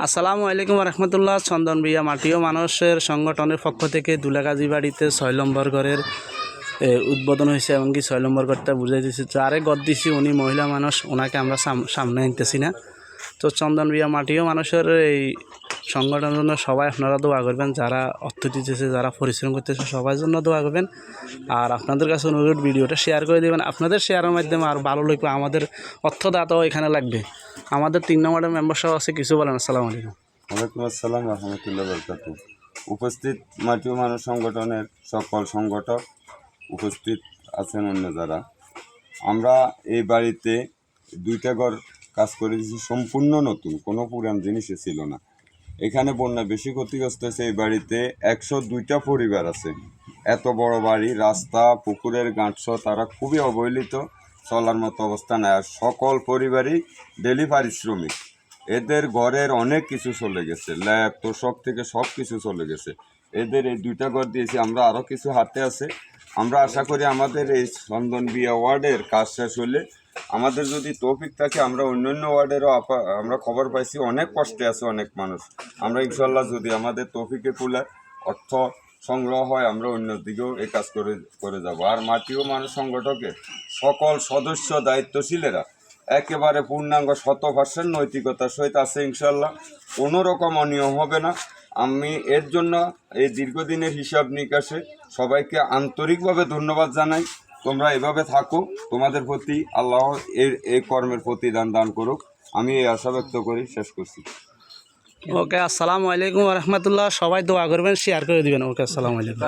আসসালামু আলাইকুম রহমতুল্লাহ। চন্দন বিয়া মাটিও মানুষের সংগঠনের পক্ষ থেকে দুলাগাজী বাড়িতে 6 নম্বর ঘরের উদ্বোধন হয়েছে এবং কি 6 নম্বর ঘরটা বুঝাই দিয়েছি। যারে ঘর দিছি উনি মহিলা মানুষ, ওনাকে আমরা সামনে আনতেছি না। তো চন্দন বিয়া মাটিও মানুষের এই সংগঠনের জন্য সবাই আপনারা দোয়া করবেন, যারা অর্থ দিতেছে, যারা পরিশ্রম করতেছে, সবার জন্য দোয়া করবেন। আর আপনাদের কাছে অনুরোধ, ভিডিওটা শেয়ার করে দেবেন। আপনাদের শেয়ারের মাধ্যমে আর ভালো লাগবে, আমাদের অর্থদাতাও এখানে লাগবে। আমাদের 3 নম্বরের মেম্বারশিপ আছে, কিছু বলেন। আসসালামু আলাইকুম। ওয়ালাইকুম আসসালাম রহমতুল্লাহ বরকাতুহ। উপস্থিত মাটিও মানুষ সংগঠনের সকল সংগঠক উপস্থিত আছেন, অন্য যারা, আমরা এই বাড়িতে 2টা ঘর কাজ করে দিয়েছি, সম্পূর্ণ নতুন, কোনো পুরান জিনিসই ছিল না। এখানে বন্যা বেশি ক্ষতিগ্রস্ত হয়েছে। এই বাড়িতে 102টা পরিবার আছে। এত বড় বাড়ি, রাস্তা, পুকুরের গাঁটস, তারা খুবই অবহেলিত, চলার মতো অবস্থা নেই। আর সকল পরিবারই ডেলি পারিশ্রমিক। এদের ঘরের অনেক কিছু চলে গেছে, ল্যাব তোষক থেকে সব কিছু চলে গেছে। এদের এই 2টা ঘর দিয়েছি, আমরা আরও কিছু হাতে আছে। আমরা আশা করি আমাদের এই চন্দন বিয়া ওয়ার্ডের কাজ শেষ হলে, আমাদের যদি তৌফিক থাকে, আমরা অন্যান্য ওয়ার্ডেরও আমরা খবর পাইছি অনেক কষ্টে আছে অনেক মানুষ। আমরা ইনশাল্লাহ যদি আমাদের তৌফিকে কুলায় অর্থ সংগ্রহ হয়, আমরা অন্য দিকেও এই কাজ করে যাব। আর মাটিও মানুষ সংগঠকের সকল সদস্য দায়িত্বশীলেরা একেবারে পূর্ণাঙ্গ 100% নৈতিকতার সহিত আছে ইনশাল্লাহ। কোনো রকম অনিয়ম হবে না। আমি এর জন্য এই দীর্ঘদিনের হিসাব নিকাশে সবাইকে আন্তরিকভাবে ধন্যবাদ জানাই। তোমরা এভাবে থাকো, তোমাদের প্রতি আল্লাহ এই কর্মের প্রতিদান দান করুক, আমি এই আশা ব্যক্ত করি শেষ করছি। ওকে, আসসালামু আলাইকুম রহমতুল্লাহ। সবাই দোয়া করবেন, শেয়ার করে দিবেন। ওকে, আসসালামু আলাইকুম।